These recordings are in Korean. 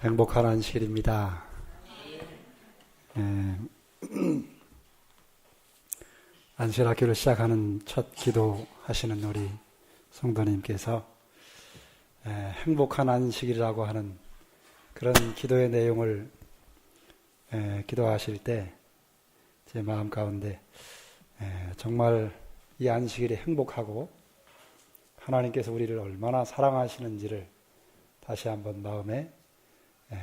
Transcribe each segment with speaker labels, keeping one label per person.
Speaker 1: 행복한 안식일입니다. 안식일 학교를 시작하는 첫 기도 하시는 우리 성도님께서 행복한 안식일이라고 하는 그런 기도의 내용을 기도하실 때 제 마음 가운데 정말 이 안식일이 행복하고 하나님께서 우리를 얼마나 사랑하시는지를 다시 한번 마음에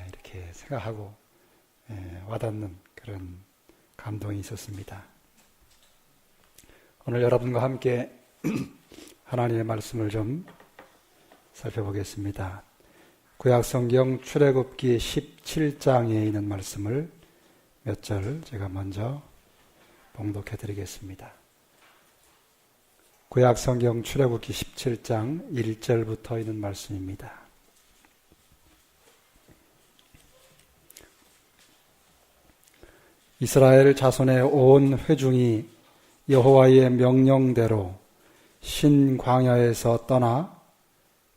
Speaker 1: 이렇게 생각하고 와닿는 그런 감동이 있었습니다. 오늘 여러분과 함께 하나님의 말씀을 좀 살펴보겠습니다. 구약성경 출애굽기 17장에 있는 말씀을 몇 절 제가 먼저 봉독해 드리겠습니다. 구약성경 출애굽기 17장 1절부터 있는 말씀입니다. 이스라엘 자손의 온 회중이 여호와의 명령대로 신광야에서 떠나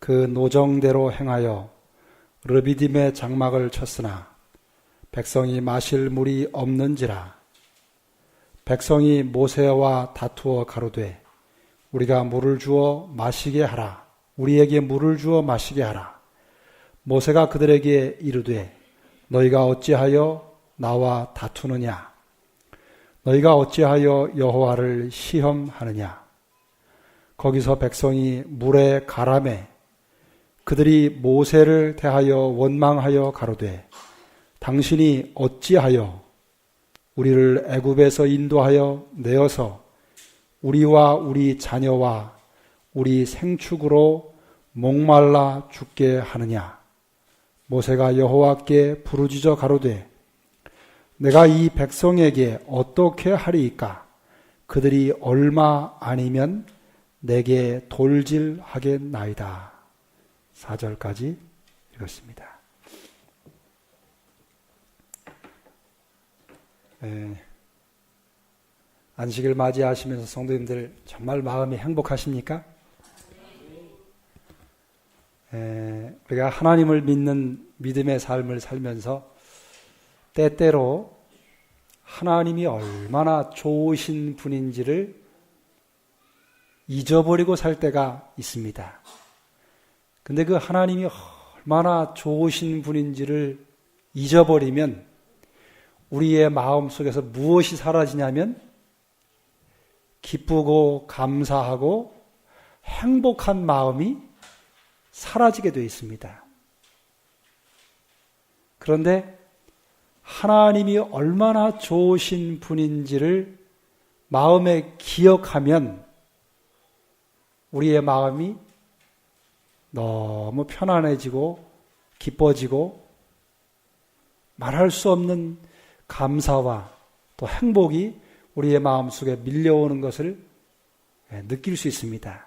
Speaker 1: 그 노정대로 행하여 르비딤의 장막을 쳤으나 백성이 마실 물이 없는지라. 백성이 모세와 다투어 가로되 우리가 물을 주어 마시게 하라. 우리에게 물을 주어 마시게 하라. 모세가 그들에게 이르되 너희가 어찌하여 나와 다투느냐? 너희가 어찌하여 여호와를 시험하느냐? 거기서 백성이 물에 가라매 그들이 모세를 대하여 원망하여 가로되 당신이 어찌하여 우리를 애굽에서 인도하여 내어서 우리와 우리 자녀와 우리 생축으로 목말라 죽게 하느냐? 모세가 여호와께 부르짖어 가로되 내가 이 백성에게 어떻게 하리이까? 그들이 얼마 아니면 내게 돌질하겠나이다. 4절까지 읽었습니다. 안식일 맞이하시면서 성도님들 정말 마음이 행복하십니까? 우리가 하나님을 믿는 믿음의 삶을 살면서 때때로 하나님이 얼마나 좋으신 분인지를 잊어버리고 살 때가 있습니다. 근데 그 하나님이 얼마나 좋으신 분인지를 잊어버리면 우리의 마음 속에서 무엇이 사라지냐면 기쁘고 감사하고 행복한 마음이 사라지게 되어 있습니다. 그런데 하나님이 얼마나 좋으신 분인지를 마음에 기억하면 우리의 마음이 너무 편안해지고 기뻐지고 말할 수 없는 감사와 또 행복이 우리의 마음속에 밀려오는 것을 느낄 수 있습니다.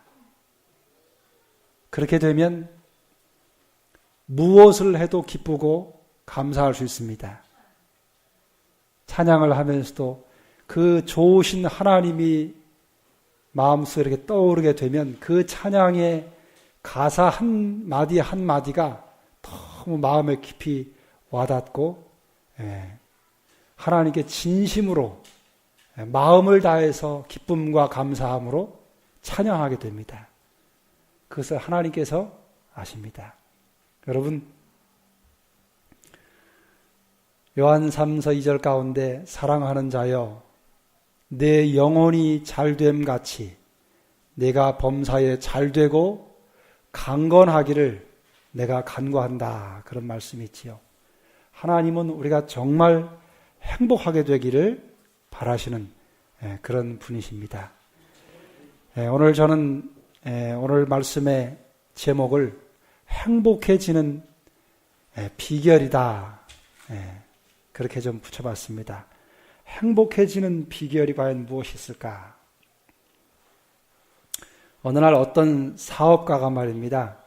Speaker 1: 그렇게 되면 무엇을 해도 기쁘고 감사할 수 있습니다. 찬양을 하면서도 그 좋으신 하나님이 마음속에 이렇게 떠오르게 되면 그 찬양의 가사 한마디 한마디가 너무 마음에 깊이 와닿고 하나님께 진심으로 마음을 다해서 기쁨과 감사함으로 찬양하게 됩니다. 그것을 하나님께서 아십니다. 여러분, 요한 3서 2절 가운데 사랑하는 자여 내 영혼이 잘됨 같이 내가 범사에 잘되고 강건하기를 내가 간구한다. 그런 말씀이 있지요. 하나님은 우리가 정말 행복하게 되기를 바라시는 그런 분이십니다. 오늘 저는 오늘 말씀의 제목을 행복해지는 비결이다. 그렇게 좀 붙여봤습니다. 행복해지는 비결이 과연 무엇이 있을까? 어느 날 어떤 사업가가 말입니다.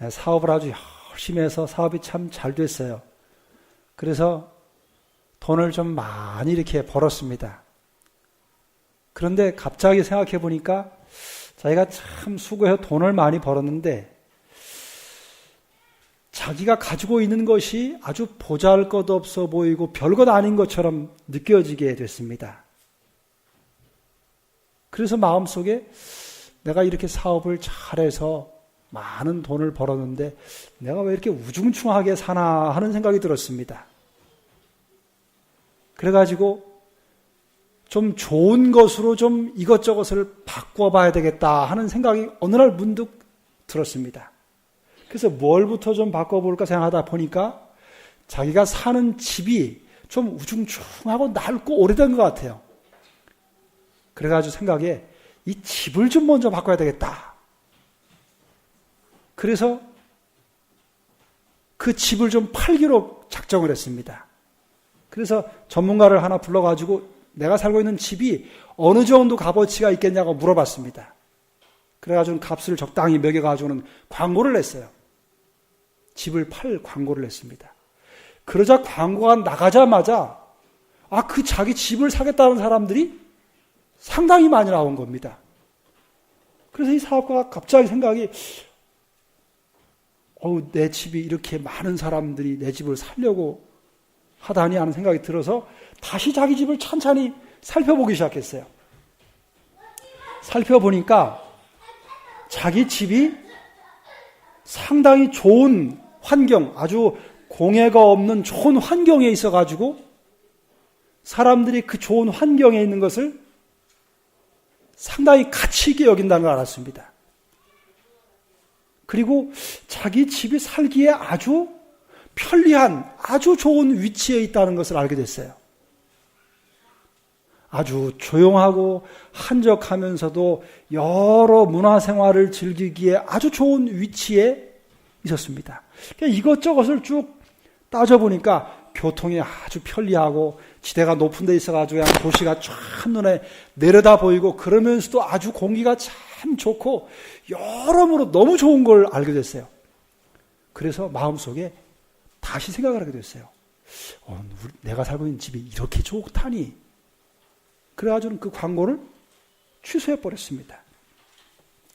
Speaker 1: 사업을 아주 열심히 해서 사업이 참 잘 됐어요. 그래서 돈을 좀 많이 이렇게 벌었습니다. 그런데 갑자기 생각해 보니까 자기가 참 수고해서 돈을 많이 벌었는데 자기가 가지고 있는 것이 아주 보잘것없어 보이고 별것 아닌 것처럼 느껴지게 됐습니다. 그래서 마음속에 내가 이렇게 사업을 잘해서 많은 돈을 벌었는데 내가 왜 이렇게 우중충하게 사나 하는 생각이 들었습니다. 그래가지고 좀 좋은 것으로 좀 이것저것을 바꿔봐야 되겠다 하는 생각이 어느 날 문득 들었습니다. 그래서 뭘부터 좀 바꿔볼까 생각하다 보니까 자기가 사는 집이 좀 우중충하고 낡고 오래된 것 같아요. 그래가지고 생각에 이 집을 좀 먼저 바꿔야 되겠다. 그래서 그 집을 좀 팔기로 작정을 했습니다. 그래서 전문가를 하나 불러가지고 내가 살고 있는 집이 어느 정도 값어치가 있겠냐고 물어봤습니다. 그래가지고 값을 적당히 매겨가지고는 광고를 냈어요. 집을 팔 광고를 냈습니다. 그러자 광고가 나가자마자 그 자기 집을 사겠다는 사람들이 상당히 많이 나온 겁니다. 그래서 이 사업가가 갑자기 생각이 내 집이 이렇게 많은 사람들이 내 집을 살려고 하다니 하는 생각이 들어서 다시 자기 집을 찬찬히 살펴보기 시작했어요. 살펴보니까 자기 집이 상당히 좋은 환경, 아주 공해가 없는 좋은 환경에 있어가지고 사람들이 그 좋은 환경에 있는 것을 상당히 가치 있게 여긴다는 걸 알았습니다. 그리고 자기 집이 살기에 아주 편리한, 아주 좋은 위치에 있다는 것을 알게 됐어요. 아주 조용하고 한적하면서도 여러 문화생활을 즐기기에 아주 좋은 위치에 있었습니다. 이것저것을 쭉 따져보니까 교통이 아주 편리하고 지대가 높은 데 있어가지고 그냥 도시가 쫙 눈에 내려다 보이고 그러면서도 아주 공기가 참 좋고 여러모로 너무 좋은 걸 알게 됐어요. 그래서 마음속에 다시 생각을 하게 됐어요. 내가 살고 있는 집이 이렇게 좋다니. 그래가지고는 그 광고를 취소해버렸습니다.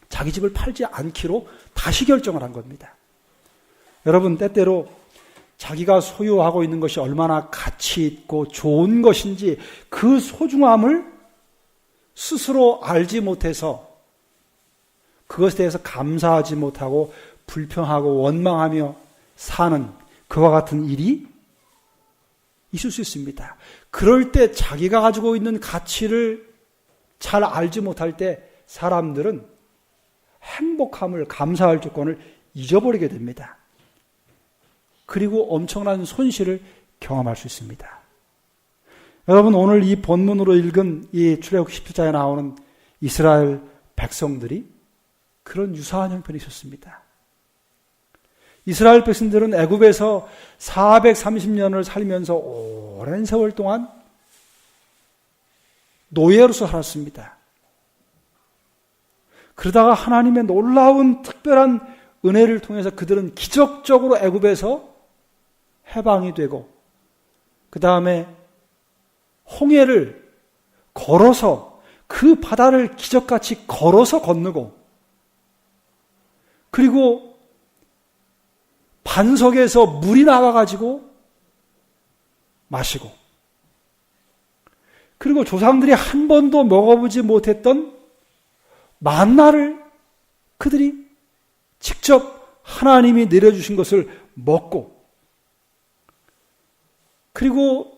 Speaker 1: 자기 집을 팔지 않기로 다시 결정을 한 겁니다. 여러분, 때때로 자기가 소유하고 있는 것이 얼마나 가치 있고 좋은 것인지 그 소중함을 스스로 알지 못해서 그것에 대해서 감사하지 못하고 불평하고 원망하며 사는 그와 같은 일이 있을 수 있습니다. 그럴 때 자기가 가지고 있는 가치를 잘 알지 못할 때 사람들은 행복함을, 감사할 조건을 잊어버리게 됩니다. 그리고 엄청난 손실을 경험할 수 있습니다. 여러분, 오늘 이 본문으로 읽은 이 출애굽기 17장에 나오는 이스라엘 백성들이 그런 유사한 형편이 있었습니다. 이스라엘 백성들은 애굽에서 430년을 살면서 오랜 세월 동안 노예로서 살았습니다. 그러다가 하나님의 놀라운 특별한 은혜를 통해서 그들은 기적적으로 애굽에서 해방이 되고 그 다음에 홍해를 걸어서 그 바다를 기적같이 걸어서 건너고 그리고 반석에서 물이 나와가지고 마시고 그리고 조상들이 한 번도 먹어보지 못했던 만나를 그들이 직접 하나님이 내려주신 것을 먹고 그리고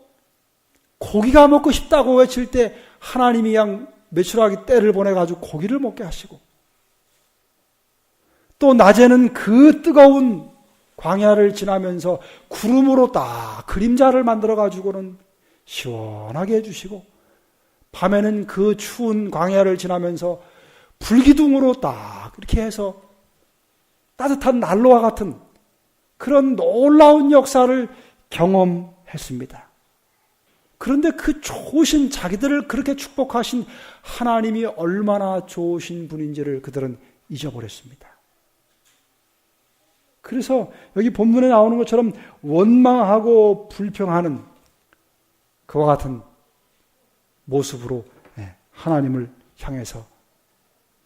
Speaker 1: 고기가 먹고 싶다고 외칠 때 하나님이 그냥 메추라기 떼를 보내가지고 고기를 먹게 하시고 또 낮에는 그 뜨거운 광야를 지나면서 구름으로 딱 그림자를 만들어가지고는 시원하게 해주시고 밤에는 그 추운 광야를 지나면서 불기둥으로 딱 이렇게 해서 따뜻한 난로와 같은 그런 놀라운 역사를 경험했습니다. 그런데 그 좋으신 자기들을 그렇게 축복하신 하나님이 얼마나 좋으신 분인지를 그들은 잊어버렸습니다. 그래서 여기 본문에 나오는 것처럼 원망하고 불평하는 그와 같은 모습으로 하나님을 향해서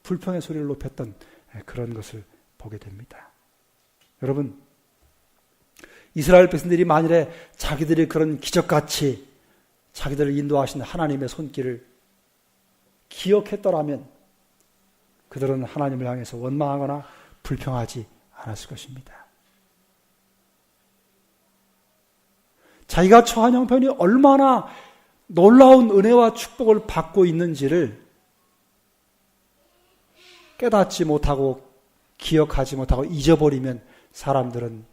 Speaker 1: 불평의 소리를 높였던 그런 것을 보게 됩니다. 여러분, 이스라엘 백성들이 만일에 자기들이 그런 기적같이 자기들을 인도하신 하나님의 손길을 기억했더라면 그들은 하나님을 향해서 원망하거나 불평하지 않았을 것입니다. 자기가 처한 형편이 얼마나 놀라운 은혜와 축복을 받고 있는지를 깨닫지 못하고 기억하지 못하고 잊어버리면 사람들은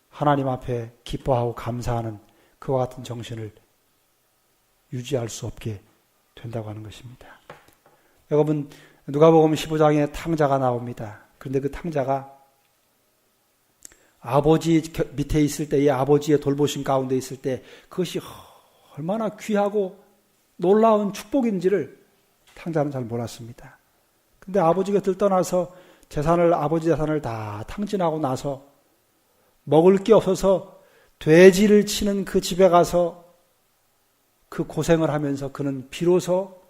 Speaker 1: 하나님 앞에 기뻐하고 감사하는 그와 같은 정신을 유지할 수 없게 된다고 하는 것입니다. 여러분, 누가복음 15장에 탕자가 나옵니다. 그런데 그 탕자가 아버지 밑에 있을 때, 이 아버지의 돌보심 가운데 있을 때 그것이 얼마나 귀하고 놀라운 축복인지를 탕자는 잘 몰랐습니다. 근데 아버지 곁을 떠나서 아버지 재산을 다 탕진하고 나서 먹을 게 없어서 돼지를 치는 그 집에 가서 그 고생을 하면서 그는 비로소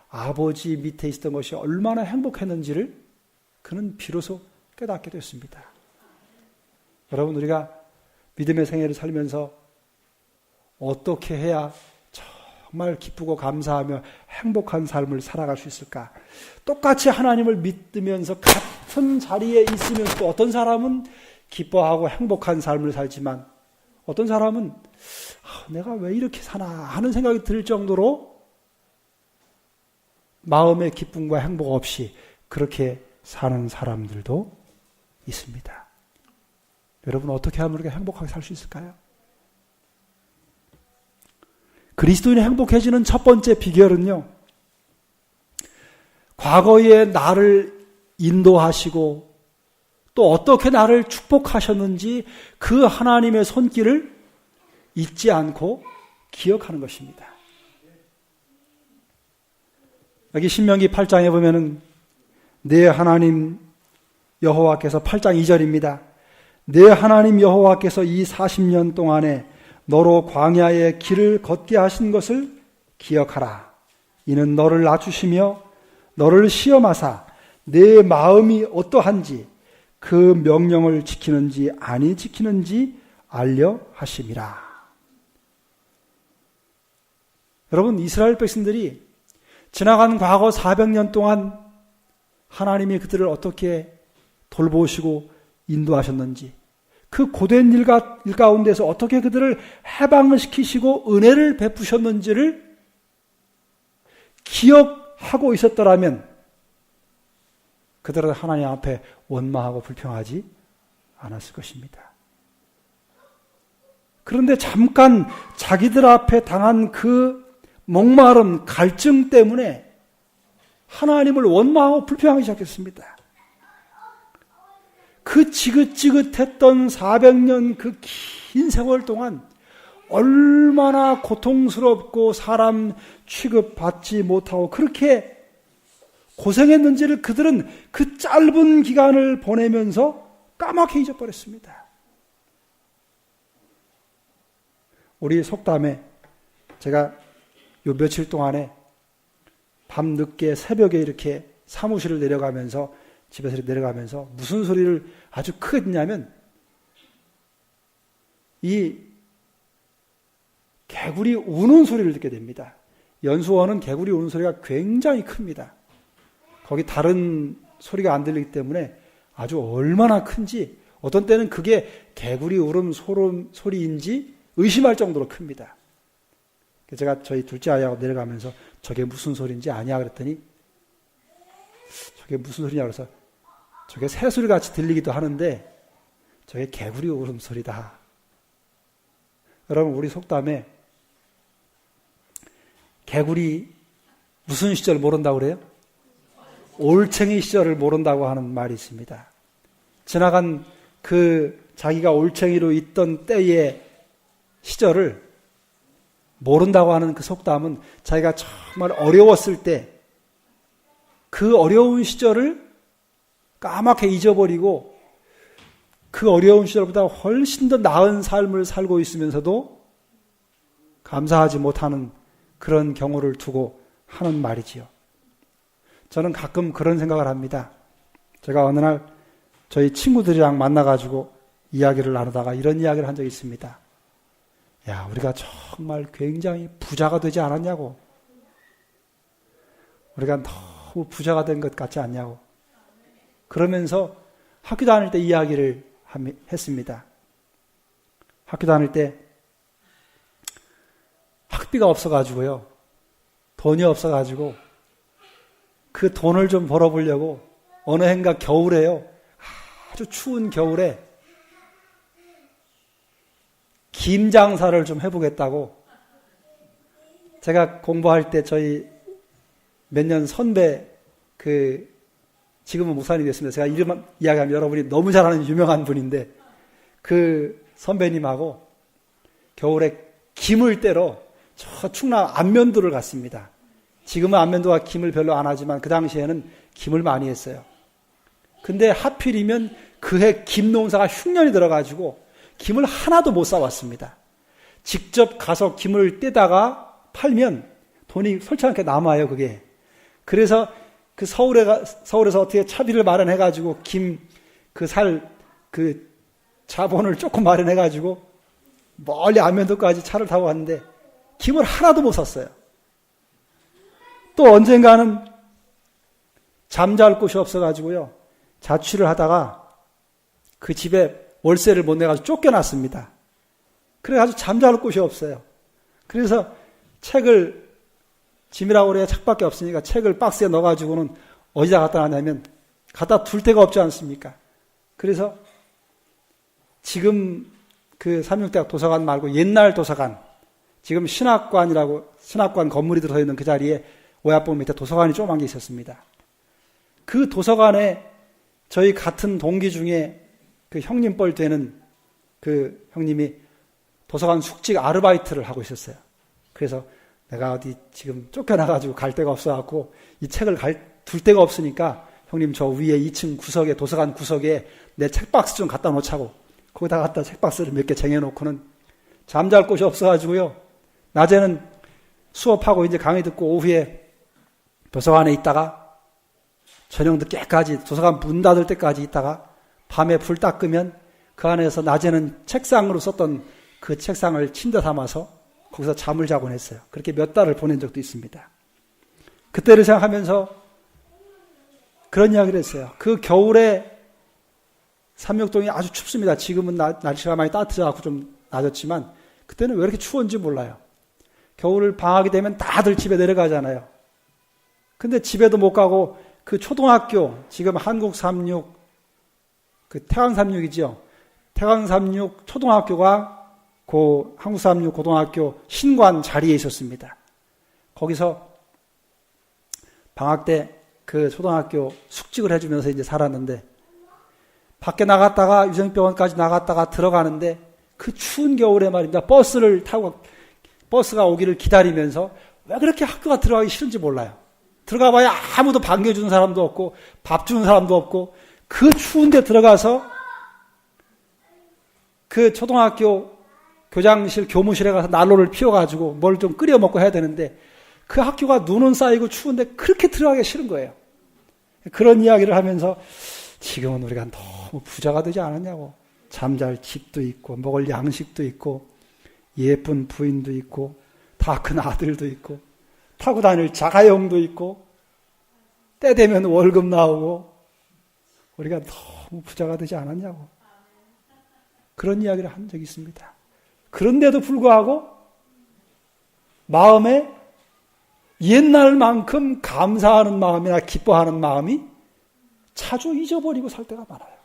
Speaker 1: 아버지 밑에 있었던 것이 얼마나 행복했는지를 그는 비로소 깨닫게 됐습니다. 여러분, 우리가 믿음의 생애를 살면서 어떻게 해야 정말 기쁘고 감사하며 행복한 삶을 살아갈 수 있을까? 똑같이 하나님을 믿으면서 같은 자리에 있으면서도 어떤 사람은 기뻐하고 행복한 삶을 살지만 어떤 사람은 내가 왜 이렇게 사나 하는 생각이 들 정도로 마음의 기쁨과 행복 없이 그렇게 사는 사람들도 있습니다. 여러분, 어떻게 하면 우리가 행복하게 살 수 있을까요? 그리스도인이 행복해지는 첫 번째 비결은요, 과거에 나를 인도하시고 또 어떻게 나를 축복하셨는지 그 하나님의 손길을 잊지 않고 기억하는 것입니다. 여기 신명기 8장에 보면은 내 하나님 여호와께서 8장 2절입니다. 내 하나님 여호와께서 이 40년 동안에 너로 광야의 길을 걷게 하신 것을 기억하라. 이는 너를 낮추시며 너를 시험하사 내 마음이 어떠한지 그 명령을 지키는지 아니 지키는지 알려 하심이라. 여러분, 이스라엘 백성들이 지나간 과거 400년 동안 하나님이 그들을 어떻게 돌보시고 인도하셨는지, 그 고된 일 가운데서 어떻게 그들을 해방시키시고 은혜를 베푸셨는지를 기억하고 있었더라면 그들은 하나님 앞에 원망하고 불평하지 않았을 것입니다. 그런데 잠깐 자기들 앞에 당한 그 목마름, 갈증 때문에 하나님을 원망하고 불평하기 시작했습니다. 그 지긋지긋했던 400년 그 긴 세월 동안 얼마나 고통스럽고 사람 취급받지 못하고 그렇게 고생했는지를 그들은 그 짧은 기간을 보내면서 까맣게 잊어버렸습니다. 우리 속담에 제가 요 며칠 동안에 밤늦게 새벽에 이렇게 사무실을 내려가면서 집에서 내려가면서 무슨 소리를 아주 크게 듣냐면 이 개구리 우는 소리를 듣게 됩니다. 연수원은 개구리 우는 소리가 굉장히 큽니다. 거기 다른 소리가 안 들리기 때문에 아주 얼마나 큰지 어떤 때는 그게 개구리 울음 소리인지 의심할 정도로 큽니다. 제가 저희 둘째 아이하고 내려가면서 저게 무슨 소리인지 아냐 그랬더니 저게 무슨 소리냐 그래서 저게 새소리 같이 들리기도 하는데 저게 개구리 울음소리다. 여러분, 우리 속담에 개구리 무슨 시절 모른다고 그래요? 올챙이 시절을 모른다고 하는 말이 있습니다. 지나간 그 자기가 올챙이로 있던 때의 시절을 모른다고 하는 그 속담은 자기가 정말 어려웠을 때 그 어려운 시절을 까맣게 잊어버리고 그 어려운 시절보다 훨씬 더 나은 삶을 살고 있으면서도 감사하지 못하는 그런 경우를 두고 하는 말이지요. 저는 가끔 그런 생각을 합니다. 제가 어느 날 저희 친구들이랑 만나가지고 이야기를 나누다가 이런 이야기를 한 적이 있습니다. 야, 우리가 정말 굉장히 부자가 되지 않았냐고. 우리가 너무 부자가 된 것 같지 않냐고. 그러면서 학교 다닐 때 이야기를 했습니다. 학교 다닐 때 학비가 없어가지고요. 돈이 없어가지고 그 돈을 좀 벌어보려고 어느 해인가 겨울에요. 아주 추운 겨울에 김 장사를 좀 해보겠다고 제가 공부할 때 저희 몇 년 선배 지금은 목사님이 됐습니다. 제가 이름만 이야기하면 여러분이 너무 잘 아는 유명한 분인데 그 선배님하고 겨울에 김을 떼러 저 충남 안면도를 갔습니다. 지금은 안면도가 김을 별로 안 하지만 그 당시에는 김을 많이 했어요. 근데 하필이면 그해 김 농사가 흉년이 들어가지고 김을 하나도 못 사왔습니다. 직접 가서 김을 떼다가 팔면 돈이 솔직히 않게 남아요, 그게. 그래서 서울에서 어떻게 차비를 마련해가지고 자본을 조금 마련해가지고 멀리 안면도까지 차를 타고 갔는데 김을 하나도 못 샀어요. 또 언젠가는 잠잘 곳이 없어가지고요. 자취를 하다가 그 집에 월세를 못 내가지고 쫓겨났습니다. 그래가지고 잠잘 곳이 없어요. 그래서 책을 짐이라고 그래야 책밖에 없으니까 책을 박스에 넣어가지고는 어디다 갖다 놨냐면 갖다 둘 데가 없지 않습니까? 그래서 지금 그 삼육대학 도서관 말고 옛날 도서관, 지금 신학관 건물이 들어있는 그 자리에 오야봉 밑에 도서관이 조그만 게 있었습니다. 그 도서관에 저희 같은 동기 중에 그 형님 뻘 되는 그 형님이 도서관 숙직 아르바이트를 하고 있었어요. 그래서 내가 어디 지금 쫓겨나가지고 갈 데가 없어갖고 이 책을 둘 데가 없으니까 형님 저 위에 2층 구석에 도서관 구석에 내 책박스 좀 갖다 놓자고 거기다 갖다 책박스를 몇 개 쟁여놓고는 잠잘 곳이 없어가지고요. 낮에는 수업하고 이제 강의 듣고 오후에 도서관에 있다가 저녁 늦게까지 도서관 문 닫을 때까지 있다가 밤에 불 딱 끄면 그 안에서 낮에는 책상으로 썼던 그 책상을 침대 삼아서 거기서 잠을 자곤 했어요. 그렇게 몇 달을 보낸 적도 있습니다. 그때를 생각하면서 그런 이야기를 했어요. 그 겨울에 삼육동이 아주 춥습니다. 지금은 날씨가 많이 따뜻해서 좀 낮았지만 그때는 왜 이렇게 추웠는지 몰라요. 겨울 방학이 되면 다들 집에 내려가잖아요. 근데 집에도 못 가고 그 초등학교, 지금 한국36, 그 태광36이죠. 태광36 초등학교가 그 한국36 고등학교 신관 자리에 있었습니다. 거기서 방학 때 그 초등학교 숙직을 해주면서 이제 살았는데 밖에 나갔다가 유생병원까지 나갔다가 들어가는데 그 추운 겨울에 말입니다. 버스가 오기를 기다리면서 왜 그렇게 학교가 들어가기 싫은지 몰라요. 들어가 봐야 아무도 반겨주는 사람도 없고 밥 주는 사람도 없고 그 추운데 들어가서 그 초등학교 교장실, 교무실에 가서 난로를 피워가지고 뭘 좀 끓여 먹고 해야 되는데 그 학교가 눈은 쌓이고 추운데 그렇게 들어가기 싫은 거예요. 그런 이야기를 하면서 지금은 우리가 너무 부자가 되지 않았냐고. 잠잘 집도 있고 먹을 양식도 있고 예쁜 부인도 있고 다 큰 아들도 있고 타고 다닐 자가용도 있고 때 되면 월급 나오고 우리가 너무 부자가 되지 않았냐고. 그런 이야기를 한 적이 있습니다. 그런데도 불구하고 마음에 옛날만큼 감사하는 마음이나 기뻐하는 마음이 자주 잊어버리고 살 때가 많아요.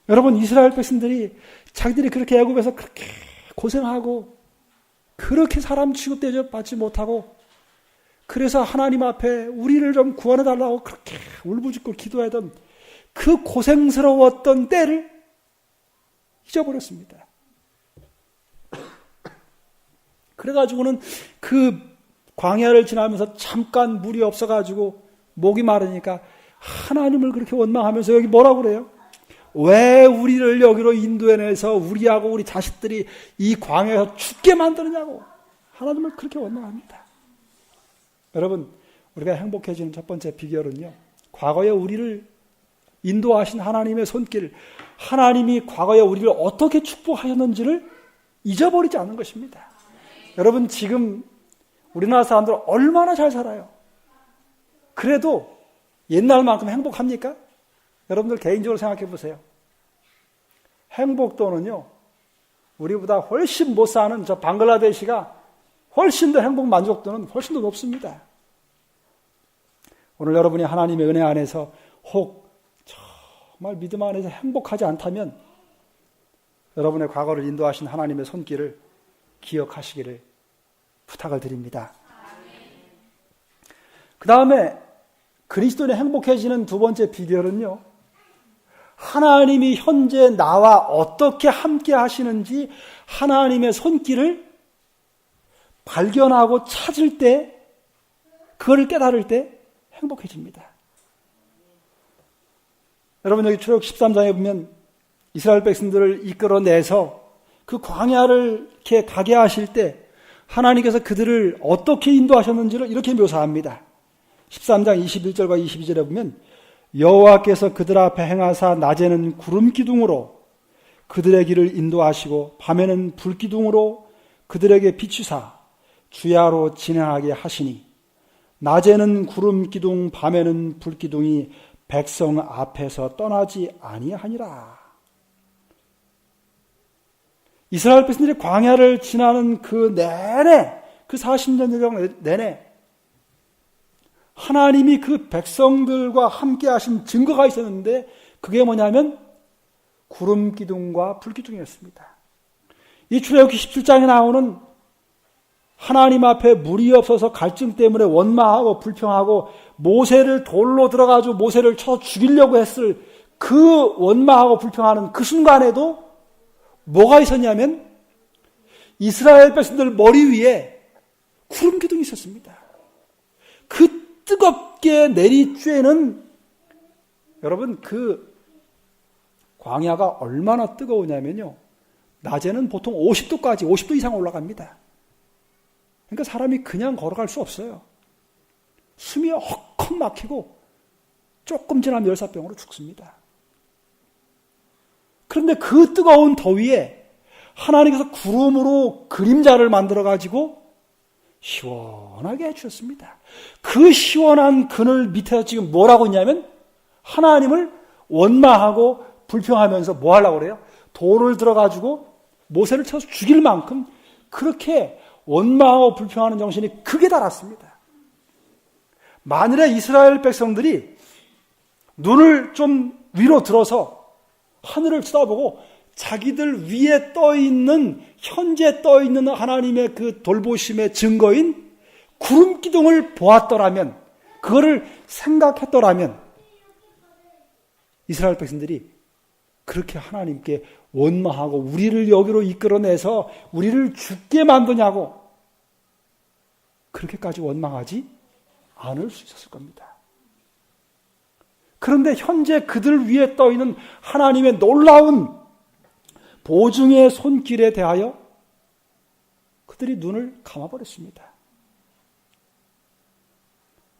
Speaker 1: 여러분, 이스라엘 백성들이 자기들이 그렇게 애굽에서 그렇게 고생하고 그렇게 사람 취급되지 받지 못하고 그래서 하나님 앞에 우리를 좀 구원해달라고 그렇게 울부짖고 기도하던 그 고생스러웠던 때를 잊어버렸습니다. 그래가지고는 그 광야를 지나면서 잠깐 물이 없어가지고 목이 마르니까 하나님을 그렇게 원망하면서 여기 뭐라고 그래요? 왜 우리를 여기로 인도해내서 우리하고 우리 자식들이 이 광야에서 죽게 만드느냐고 하나님을 그렇게 원망합니다. 여러분, 우리가 행복해지는 첫 번째 비결은요, 과거에 우리를 인도하신 하나님의 손길, 하나님이 과거에 우리를 어떻게 축복하셨는지를 잊어버리지 않는 것입니다. 여러분, 지금 우리나라 사람들 얼마나 잘 살아요. 그래도 옛날만큼 행복합니까? 여러분들 개인적으로 생각해 보세요. 행복도는요, 우리보다 훨씬 못 사는 저 방글라데시가 훨씬 더 행복 만족도는 훨씬 더 높습니다. 오늘 여러분이 하나님의 은혜 안에서 혹 정말 믿음 안에서 행복하지 않다면 여러분의 과거를 인도하신 하나님의 손길을 기억하시기를 부탁을 드립니다. 그 다음에 그리스도인이 행복해지는 두 번째 비결은요, 하나님이 현재 나와 어떻게 함께 하시는지 하나님의 손길을 발견하고 찾을 때, 그거를 깨달을 때 행복해집니다. 여러분, 여기 출애굽 13장에 보면 이스라엘 백성들을 이끌어내서 그 광야를 이렇게 가게 하실 때 하나님께서 그들을 어떻게 인도하셨는지를 이렇게 묘사합니다. 13장 21절과 22절에 보면 여호와께서 그들 앞에 행하사 낮에는 구름 기둥으로 그들의 길을 인도하시고 밤에는 불 기둥으로 그들에게 비추사 주야로 진행하게 하시니 낮에는 구름 기둥 밤에는 불 기둥이 백성 앞에서 떠나지 아니하니라. 이스라엘 백성들이 광야를 지나는 그 내내, 그 40년 여정 내내 하나님이 그 백성들과 함께 하신 증거가 있었는데 그게 뭐냐면 구름 기둥과 불 기둥이었습니다. 이 출애굽기 17장에 나오는 하나님 앞에 물이 없어서 갈증 때문에 원망하고 불평하고 모세를 돌로 들어가지고 모세를 쳐 죽이려고 했을 그 원망하고 불평하는 그 순간에도 뭐가 있었냐면 이스라엘 백성들 머리 위에 구름 기둥이 있었습니다. 그 뜨겁게 내리쬐는, 여러분, 그 광야가 얼마나 뜨거우냐면요, 낮에는 보통 50도까지 50도 이상 올라갑니다. 그러니까 사람이 그냥 걸어갈 수 없어요. 숨이 헉헉 막히고 조금 지나면 열사병으로 죽습니다. 그런데 그 뜨거운 더위에 하나님께서 구름으로 그림자를 만들어가지고 시원하게 해주셨습니다. 그 시원한 그늘 밑에서 지금 뭐라고 했냐면 하나님을 원망하고 불평하면서 뭐 하려고 그래요? 돌을 들어가지고 모세를 쳐서 죽일 만큼 그렇게 원망하고 불평하는 정신이 극에 달았습니다. 만일에 이스라엘 백성들이 눈을 좀 위로 들어서 하늘을 쳐다보고 자기들 위에 떠있는, 현재 떠있는 하나님의 그 돌보심의 증거인 구름 기둥을 보았더라면, 그거를 생각했더라면 이스라엘 백성들이 그렇게 하나님께 원망하고 우리를 여기로 이끌어내서 우리를 죽게 만드냐고 그렇게까지 원망하지 않을 수 있었을 겁니다. 그런데 현재 그들 위에 떠있는 하나님의 놀라운 보증의 손길에 대하여 그들이 눈을 감아버렸습니다.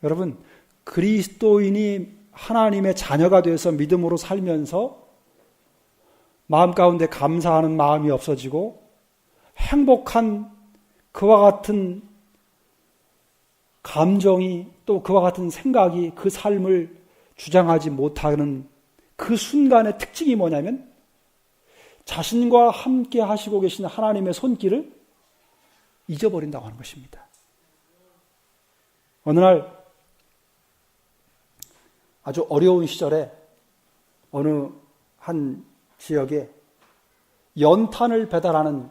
Speaker 1: 여러분, 그리스도인이 하나님의 자녀가 되어서 믿음으로 살면서 마음 가운데 감사하는 마음이 없어지고 행복한 그와 같은 감정이, 또 그와 같은 생각이 그 삶을 주장하지 못하는 그 순간의 특징이 뭐냐면 자신과 함께 하시고 계신 하나님의 손길을 잊어버린다고 하는 것입니다. 어느 날 아주 어려운 시절에 어느 한 지역에 연탄을 배달하는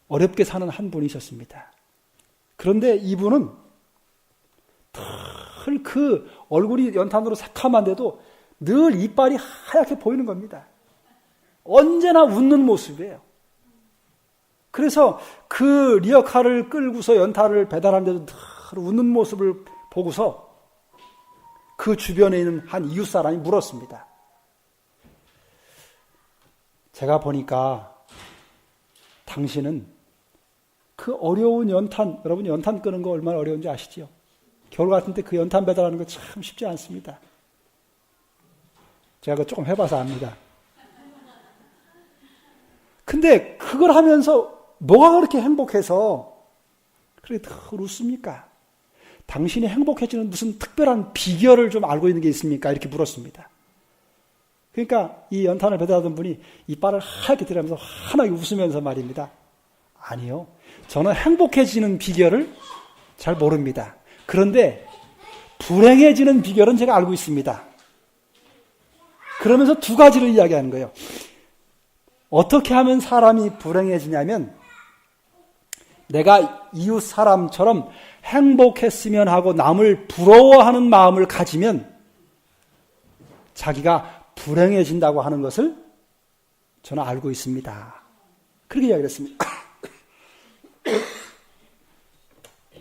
Speaker 1: 어렵게 사는 한 분이 있었습니다. 그런데 이분은 늘 그 얼굴이 연탄으로 새카만데도 늘 이빨이 하얗게 보이는 겁니다. 언제나 웃는 모습이에요. 그래서 그 리어카를 끌고서 연탄을 배달하는데도 늘 웃는 모습을 보고서 그 주변에 있는 한 이웃 사람이 물었습니다. 제가 보니까 당신은 그 어려운 연탄, 여러분 연탄 끄는 거 얼마나 어려운지 아시죠? 겨울 같은 때 그 연탄 배달하는 거 참 쉽지 않습니다. 제가 그거 조금 해봐서 압니다. 근데 그걸 하면서 뭐가 그렇게 행복해서 그렇게 더 웃습니까? 당신이 행복해지는 무슨 특별한 비결을 좀 알고 있는 게 있습니까? 이렇게 물었습니다. 그러니까 이 연탄을 배달하던 분이 이빨을 하얗게 들으면서 환하게 웃으면서 말입니다. 아니요. 저는 행복해지는 비결을 잘 모릅니다. 그런데 불행해지는 비결은 제가 알고 있습니다. 그러면서 두 가지를 이야기하는 거예요. 어떻게 하면 사람이 불행해지냐면 내가 이웃 사람처럼 행복했으면 하고 남을 부러워하는 마음을 가지면 자기가 불행해진다고 하는 것을 저는 알고 있습니다. 그렇게 이야기를 했습니다.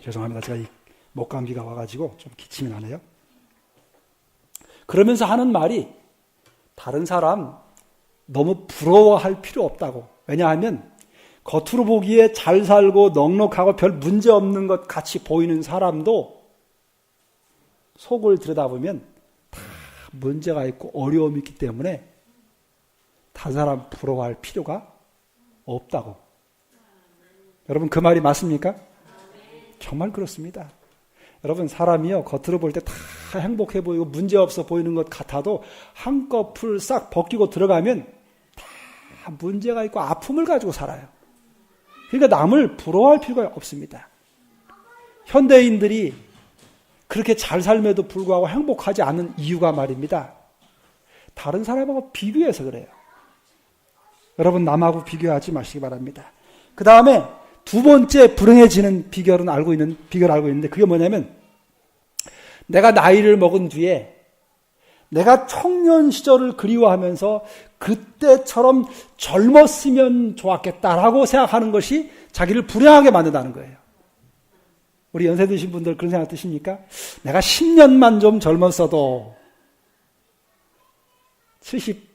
Speaker 1: 죄송합니다. 제가 이 목감기가 와가지고 좀 기침이 나네요. 그러면서 하는 말이 다른 사람 너무 부러워할 필요 없다고. 왜냐하면 겉으로 보기에 잘 살고 넉넉하고 별 문제 없는 것 같이 보이는 사람도 속을 들여다보면 다 문제가 있고 어려움이 있기 때문에 다른 사람 부러워할 필요가 없다고. 여러분 그 말이 맞습니까? 정말 그렇습니다. 여러분 사람이요 겉으로 볼 때 다 행복해 보이고 문제없어 보이는 것 같아도 한꺼풀 싹 벗기고 들어가면 다 문제가 있고 아픔을 가지고 살아요. 그러니까 남을 부러워할 필요가 없습니다. 현대인들이 그렇게 잘 삶에도 불구하고 행복하지 않는 이유가 말입니다. 다른 사람하고 비교해서 그래요. 여러분 남하고 비교하지 마시기 바랍니다. 그 다음에 두 번째 불행해지는 비결을 알고 있는데 그게 뭐냐면 내가 나이를 먹은 뒤에 내가 청년 시절을 그리워하면서 그때처럼 젊었으면 좋았겠다라고 생각하는 것이 자기를 불행하게 만든다는 거예요. 우리 연세 드신 분들 그런 생각 드십니까? 내가 10년만 좀 젊었어도 70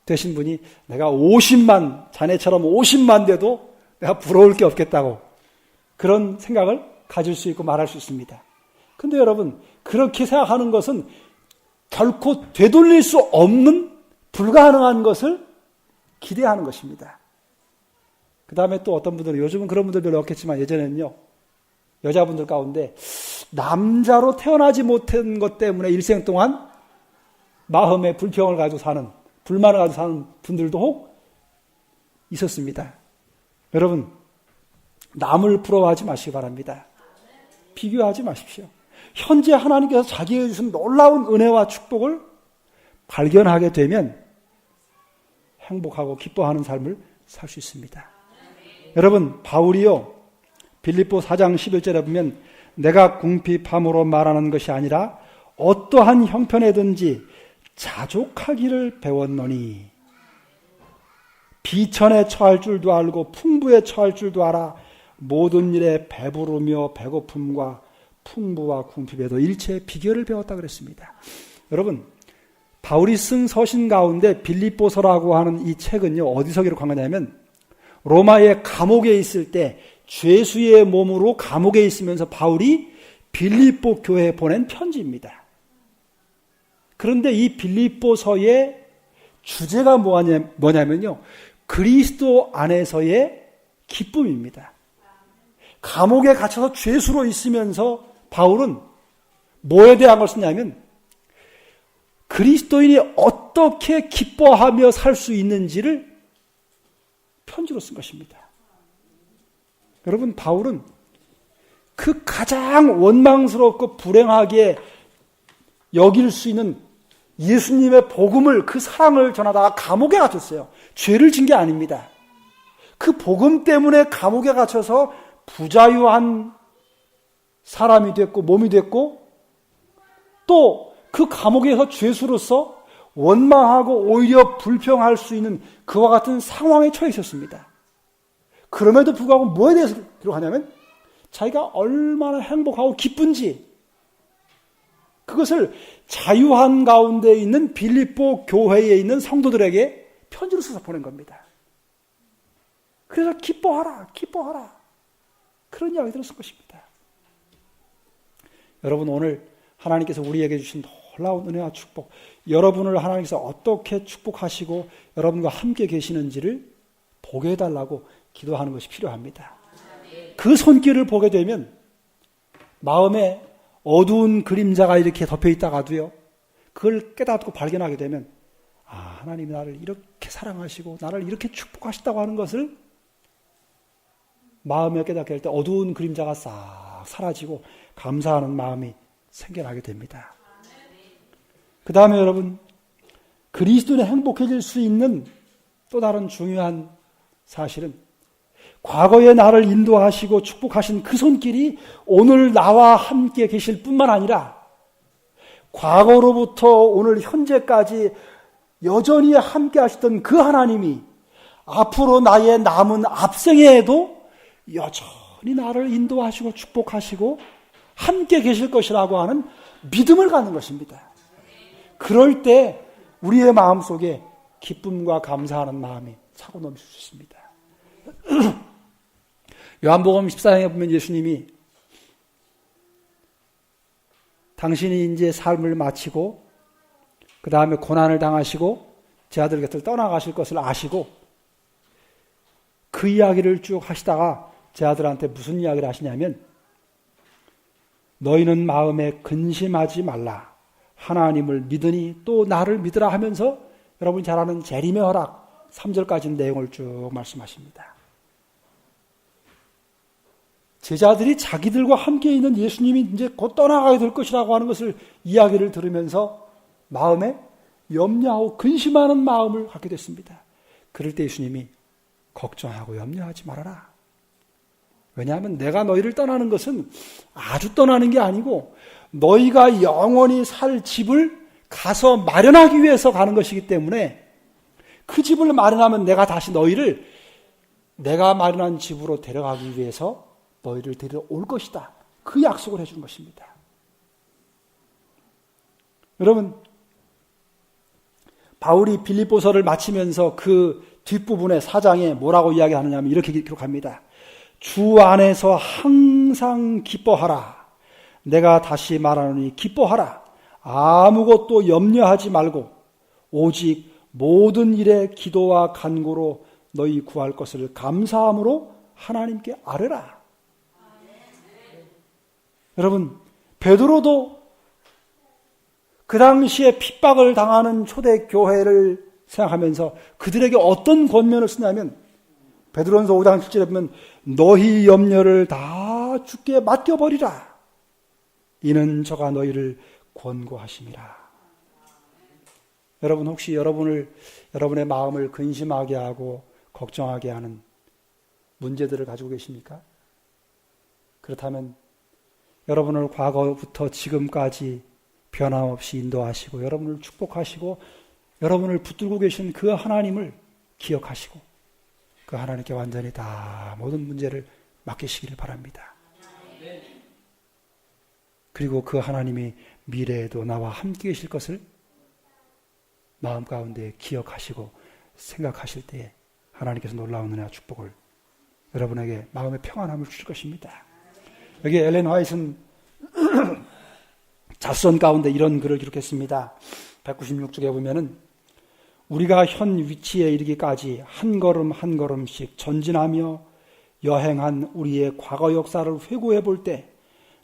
Speaker 1: 되신 분이 내가 50만 자네처럼 50만 돼도 내가 부러울 게 없겠다고 그런 생각을 가질 수 있고 말할 수 있습니다. 근데 여러분 그렇게 생각하는 것은 결코 되돌릴 수 없는 불가능한 것을 기대하는 것입니다. 그 다음에 또 어떤 분들은 요즘은 그런 분들 별로 없겠지만 예전에는요 여자분들 가운데 남자로 태어나지 못한 것 때문에 일생 동안 마음의 불평을 가지고 사는 불만을 가지고 사는 분들도 혹 있었습니다. 여러분 남을 부러워하지 마시기 바랍니다. 비교하지 마십시오. 현재 하나님께서 자기에게 주신 놀라운 은혜와 축복을 발견하게 되면 행복하고 기뻐하는 삶을 살 수 있습니다. 여러분 바울이요 빌립보 4장 11절에 보면 내가 궁핍함으로 말하는 것이 아니라 어떠한 형편에든지 자족하기를 배웠노니 비천에 처할 줄도 알고 풍부에 처할 줄도 알아 모든 일에 배부르며 배고픔과 풍부와 궁핍에도 일체의 비결을 배웠다 그랬습니다. 여러분 바울이 쓴 서신 가운데 빌립보서라고 하는 이 책은요 어디서 기록한 거냐면 로마의 감옥에 있을 때 죄수의 몸으로 감옥에 있으면서 바울이 빌립보 교회에 보낸 편지입니다. 그런데 이 빌립보서의 주제가 뭐냐면요 그리스도 안에서의 기쁨입니다. 감옥에 갇혀서 죄수로 있으면서 바울은 뭐에 대한 걸 쓰냐면 그리스도인이 어떻게 기뻐하며 살 수 있는지를 편지로 쓴 것입니다. 여러분 바울은 그 가장 원망스럽고 불행하게 여길 수 있는 예수님의 복음을 그 사랑을 전하다가 감옥에 갇혔어요. 죄를 진 게 아닙니다. 그 복음 때문에 감옥에 갇혀서 부자유한 사람이 됐고 몸이 됐고 또 그 감옥에서 죄수로서 원망하고 오히려 불평할 수 있는 그와 같은 상황에 처해 있었습니다. 그럼에도 불구하고 뭐에 대해서 기록하냐면 자기가 얼마나 행복하고 기쁜지 그것을 자유한 가운데 있는 빌립보 교회에 있는 성도들에게 편지로 써서 보낸 겁니다. 그래서 기뻐하라 그런 이야기들을 쓴 것입니다. 여러분 오늘 하나님께서 우리에게 주신 놀라운 은혜와 축복, 여러분을 하나님께서 어떻게 축복하시고 여러분과 함께 계시는지를 보게 해달라고 기도하는 것이 필요합니다. 그 손길을 보게 되면 마음에 어두운 그림자가 이렇게 덮여 있다가도요, 그걸 깨닫고 발견하게 되면 하나님이 나를 이렇게 사랑하시고 나를 이렇게 축복하셨다고 하는 것을 마음에 깨닫게 할 때 어두운 그림자가 싹 사라지고 감사하는 마음이 생겨나게 됩니다. 그 다음에 여러분, 그리스도인이 행복해질 수 있는 또 다른 중요한 사실은 과거에 나를 인도하시고 축복하신 그 손길이 오늘 나와 함께 계실 뿐만 아니라 과거로부터 오늘 현재까지 여전히 함께 하시던 그 하나님이 앞으로 나의 남은 앞생에도 여전히 나를 인도하시고 축복하시고 함께 계실 것이라고 하는 믿음을 갖는 것입니다. 그럴 때 우리의 마음속에 기쁨과 감사하는 마음이 차고 넘칠 수 있습니다. 요한복음 14장에 보면 예수님이 당신이 이제 삶을 마치고 그 다음에 고난을 당하시고 제 아들 곁을 떠나가실 것을 아시고 그 이야기를 쭉 하시다가 제 아들한테 무슨 이야기를 하시냐면, 너희는 마음에 근심하지 말라. 하나님을 믿으니 또 나를 믿으라 하면서 여러분이 잘 아는 재림의 허락 3절까지 내용을 쭉 말씀하십니다. 제자들이 자기들과 함께 있는 예수님이 이제 곧 떠나가게 될 것이라고 하는 것을 이야기를 들으면서 마음에 염려하고 근심하는 마음을 갖게 됐습니다. 그럴 때 예수님이 걱정하고 염려하지 말아라. 왜냐하면 내가 너희를 떠나는 것은 아주 떠나는 게 아니고 너희가 영원히 살 집을 가서 마련하기 위해서 가는 것이기 때문에 그 집을 마련하면 내가 다시 너희를 내가 마련한 집으로 데려가기 위해서 너희를 데리러 올 것이다. 그 약속을 해준 것입니다. 여러분, 바울이 빌립보서를 마치면서 그 뒷부분의 4장에 뭐라고 이야기하느냐면 이렇게 기록합니다. 주 안에서 항상 기뻐하라. 내가 다시 말하노니 기뻐하라. 아무것도 염려하지 말고 오직 모든 일에 기도와 간구로 너희 구할 것을 감사함으로 하나님께 아뢰라. 여러분, 베드로도 그 당시에 핍박을 당하는 초대교회를 생각하면서 그들에게 어떤 권면을 쓰냐면 베드로전서 5장 7절에 보면 너희 염려를 다 주께 맡겨버리라. 이는 저가 너희를 권고하심이라. 여러분, 혹시 여러분의 마음을 근심하게 하고 걱정하게 하는 문제들을 가지고 계십니까? 그렇다면 여러분을 과거부터 지금까지 변함없이 인도하시고 여러분을 축복하시고 여러분을 붙들고 계신 그 하나님을 기억하시고 그 하나님께 완전히 다 모든 문제를 맡기시기를 바랍니다. 그리고 그 하나님이 미래에도 나와 함께 계실 것을 마음 가운데 기억하시고 생각하실 때에 하나님께서 놀라운 은혜와 축복을 여러분에게 마음의 평안함을 주실 것입니다. 여기 엘렌 화이트는 자선 가운데 이런 글을 기록했습니다. 196쪽에 보면은 우리가 현 위치에 이르기까지 한 걸음 한 걸음씩 전진하며 여행한 우리의 과거 역사를 회고해 볼 때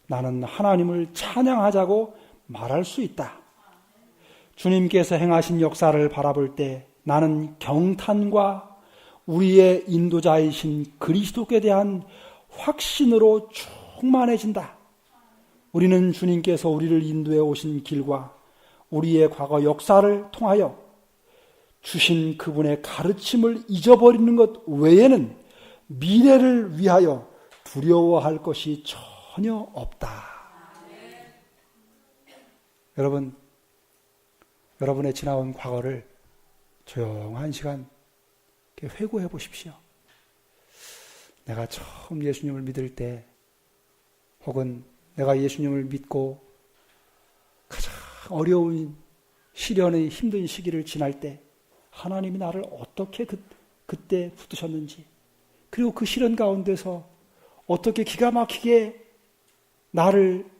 Speaker 1: 나는 하나님을 찬양하자고 말할 수 있다. 주님께서 행하신 역사를 바라볼 때 나는 경탄과 우리의 인도자이신 그리스도께 대한 확신으로 충만해진다. 우리는 주님께서 우리를 인도해 오신 길과 우리의 과거 역사를 통하여 주신 그분의 가르침을 잊어버리는 것 외에는 미래를 위하여 두려워할 것이 전혀 없다. 여러분, 여러분의 지나온 과거를 조용한 시간 회고해 보십시오. 내가 처음 예수님을 믿을 때 혹은 내가 예수님을 믿고 가장 어려운 시련의 힘든 시기를 지날 때 하나님이 나를 어떻게 그때 붙드셨는지, 그리고 그 시련 가운데서 어떻게 기가 막히게 나를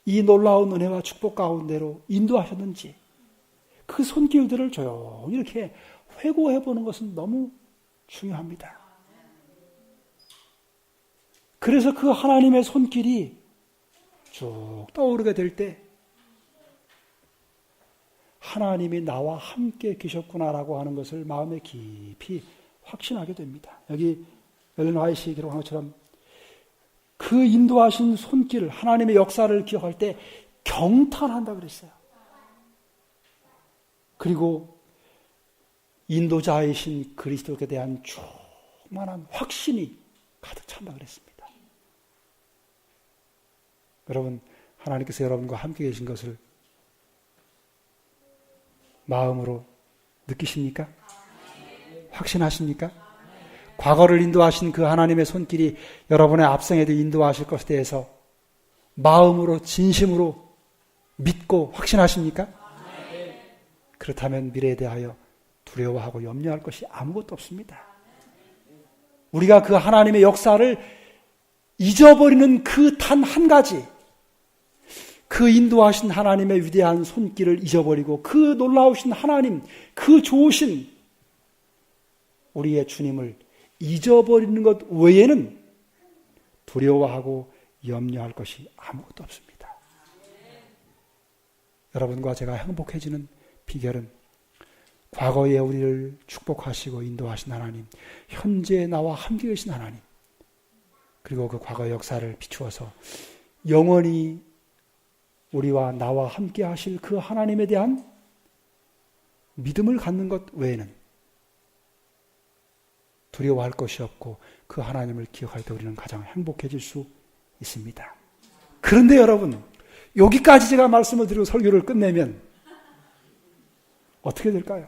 Speaker 1: 이 놀라운 은혜와 축복 가운데로 인도하셨는지 그 손길들을 조용히 이렇게 회고해 보는 것은 너무 중요합니다. 그래서 그 하나님의 손길이 쭉 떠오르게 될 때 하나님이 나와 함께 계셨구나라고 하는 것을 마음에 깊이 확신하게 됩니다. 여기 엘렌 화이트가 기록한 것처럼 그 인도하신 손길, 하나님의 역사를 기억할 때 경탄한다 그랬어요. 그리고 인도자이신 그리스도께 대한 충만한 확신이 가득 찬다 그랬습니다. 여러분, 하나님께서 여러분과 함께 계신 것을 마음으로 느끼십니까? 확신하십니까? 과거를 인도하신 그 하나님의 손길이 여러분의 앞생에도 인도하실 것에 대해서 마음으로 진심으로 믿고 확신하십니까? 그렇다면 미래에 대하여 두려워하고 염려할 것이 아무것도 없습니다. 우리가 그 하나님의 역사를 잊어버리는 그 단 한 가지, 그 인도하신 하나님의 위대한 손길을 잊어버리고 그 놀라우신 하나님, 그 좋으신 우리의 주님을 잊어버리는 것 외에는 두려워하고 염려할 것이 아무것도 없습니다. 여러분과 제가 행복해지는 비결은 과거에 우리를 축복하시고 인도하신 하나님, 현재 나와 함께 계신 하나님, 그리고 그 과거 역사를 비추어서 영원히 우리와 나와 함께 하실 그 하나님에 대한 믿음을 갖는 것 외에는 두려워할 것이 없고 그 하나님을 기억할 때 우리는 가장 행복해질 수 있습니다. 그런데 여러분, 여기까지 제가 말씀을 드리고 설교를 끝내면 어떻게 될까요?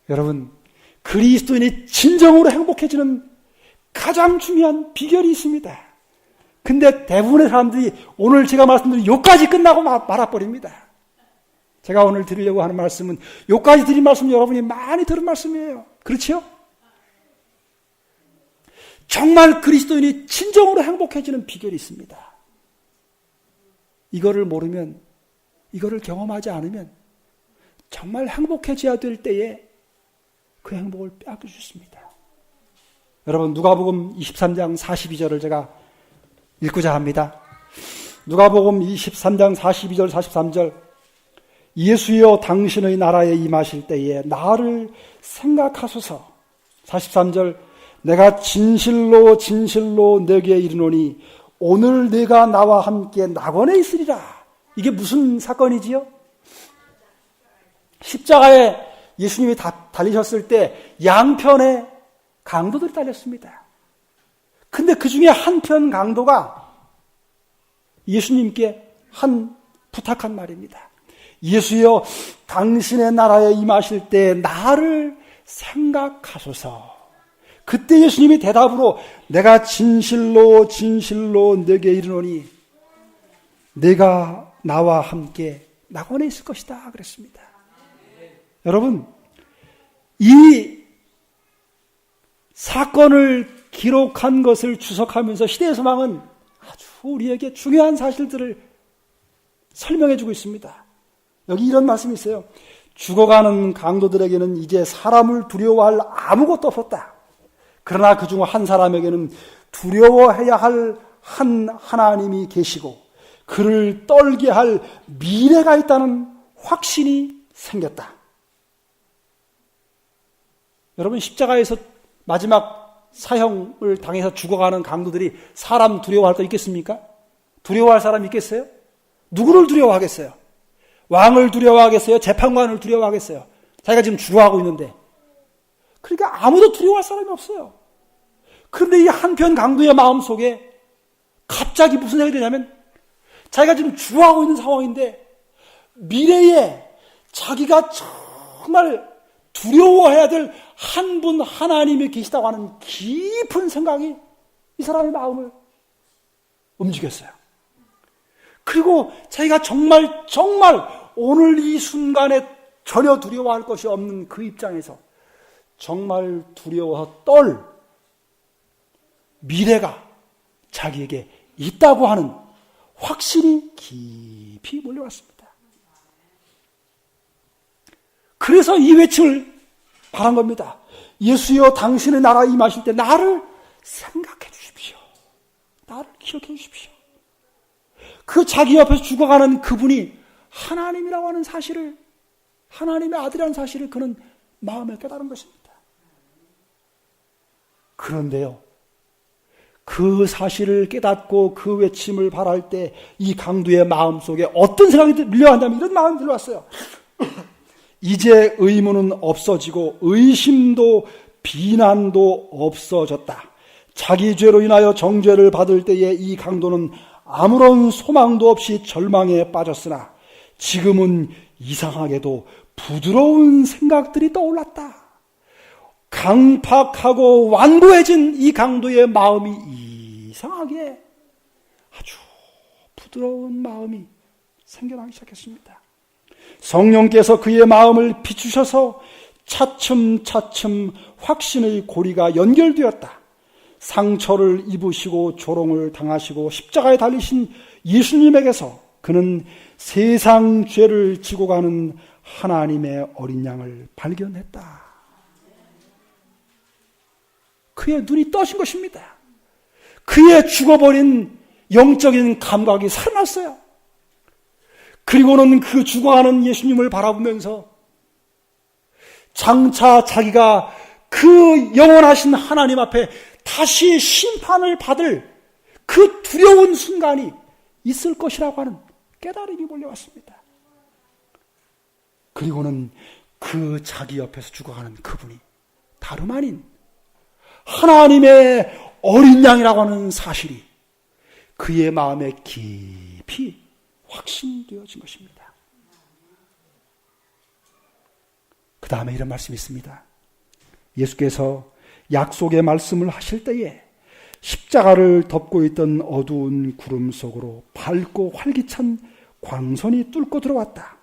Speaker 1: 여러분, 그리스도인이 진정으로 행복해지는 가장 중요한 비결이 있습니다. 근데 대부분의 사람들이 오늘 제가 말씀드린 요까지 끝나고 말아버립니다. 제가 오늘 드리려고 하는 말씀은 요까지 드린 말씀은 여러분이 많이 들은 말씀이에요. 그렇죠? 정말 그리스도인이 진정으로 행복해지는 비결이 있습니다. 이거를 모르면, 이거를 경험하지 않으면 정말 행복해져야 될 때에 그 행복을 빼앗길 수 있습니다. 여러분, 누가복음 23장 42절을 제가 읽고자 합니다. 누가복음 23장 42절 43절, 예수여 당신의 나라에 임하실 때에 나를 생각하소서. 43절, 내가 진실로 진실로 너에게 이르노니 오늘 네가 나와 함께 낙원에 있으리라. 이게 무슨 사건이지요? 십자가에 예수님이 달리셨을 때 양편에 강도들이 달렸습니다. 근데 그 중에 한편 강도가 예수님께 부탁한 말입니다. 예수여, 당신의 나라에 임하실 때 나를 생각하소서. 그때 예수님이 대답으로 내가 진실로 진실로 너에게 이르노니 내가 나와 함께 낙원에 있을 것이다 그랬습니다. 여러분, 이 사건을 기록한 것을 주석하면서 시대소망은 아주 우리에게 중요한 사실들을 설명해 주고 있습니다. 여기 이런 말씀이 있어요. 죽어가는 강도들에게는 이제 사람을 두려워할 아무것도 없었다. 그러나 그중 한 사람에게는 두려워해야 할 한 하나님이 계시고 그를 떨게 할 미래가 있다는 확신이 생겼다. 여러분, 십자가에서 마지막 사형을 당해서 죽어가는 강도들이 사람 두려워할 거 있겠습니까? 두려워할 사람 있겠어요? 누구를 두려워하겠어요? 왕을 두려워하겠어요? 재판관을 두려워하겠어요? 자기가 지금 죽어가고 있는데. 그러니까 아무도 두려워할 사람이 없어요. 그런데 이 한편 강도의 마음속에 갑자기 무슨 생각이 드냐면 자기가 지금 죽어가고 있는 상황인데 미래에 자기가 정말 두려워해야 될 한 분 하나님이 계시다고 하는 깊은 생각이 이 사람의 마음을 움직였어요. 그리고 자기가 정말 오늘 이 순간에 전혀 두려워할 것이 없는 그 입장에서 정말 두려워서 떨 미래가 자기에게 있다고 하는 확신이 깊이 몰려왔습니다. 그래서 이 외침을 바란 겁니다. 예수여, 당신의 나라 임하실 때 나를 생각해 주십시오. 나를 기억해 주십시오. 그 자기 옆에서 죽어가는 그분이 하나님이라고 하는 사실을, 하나님의 아들이라는 사실을 그는 마음에 깨달은 것입니다. 그런데요, 그 사실을 깨닫고 그 외침을 바랄 때 이 강도의 마음속에 어떤 생각이 밀려간다면 이런 마음이 들어왔어요. 이제 의문은 없어지고 의심도 비난도 없어졌다. 자기 죄로 인하여 정죄를 받을 때에 이 강도는 아무런 소망도 없이 절망에 빠졌으나 지금은 이상하게도 부드러운 생각들이 떠올랐다. 강팍하고 완고해진 이 강도의 마음이 이상하게 아주 부드러운 마음이 생겨나기 시작했습니다. 성령께서 그의 마음을 비추셔서 차츰차츰 확신의 고리가 연결되었다. 상처를 입으시고 조롱을 당하시고 십자가에 달리신 예수님에게서 그는 세상 죄를 지고 가는 하나님의 어린 양을 발견했다. 그의 눈이 떠신 것입니다. 그의 죽어버린 영적인 감각이 살아났어요. 그리고는 그 죽어가는 예수님을 바라보면서 장차 자기가 그 영원하신 하나님 앞에 다시 심판을 받을 그 두려운 순간이 있을 것이라고 하는 깨달음이 몰려왔습니다. 그리고는 그 자기 옆에서 죽어가는 그분이 다름 아닌 하나님의 어린 양이라고 하는 사실이 그의 마음에 깊이 확신되어진 것입니다. 그 다음에 이런 말씀이 있습니다. 예수께서 약속의 말씀을 하실 때에 십자가를 덮고 있던 어두운 구름 속으로 밝고 활기찬 광선이 뚫고 들어왔다.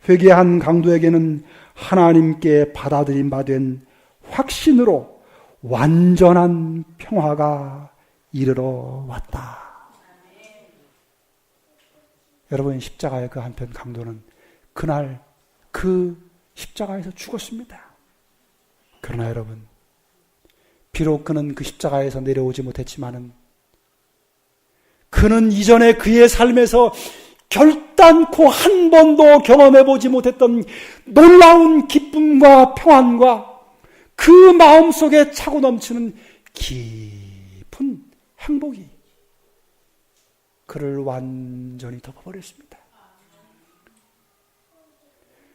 Speaker 1: 회개한 강도에게는 하나님께 받아들임 바 된 확신으로 완전한 평화가 이르러 왔다. 여러분, 십자가의 그 한편 강도는 그날 그 십자가에서 죽었습니다. 그러나 여러분, 비록 그는 그 십자가에서 내려오지 못했지만은 그는 이전에 그의 삶에서 결단코 한 번도 경험해보지 못했던 놀라운 기쁨과 평안과 그 마음속에 차고 넘치는 깊은 행복이 그를 완전히 덮어버렸습니다.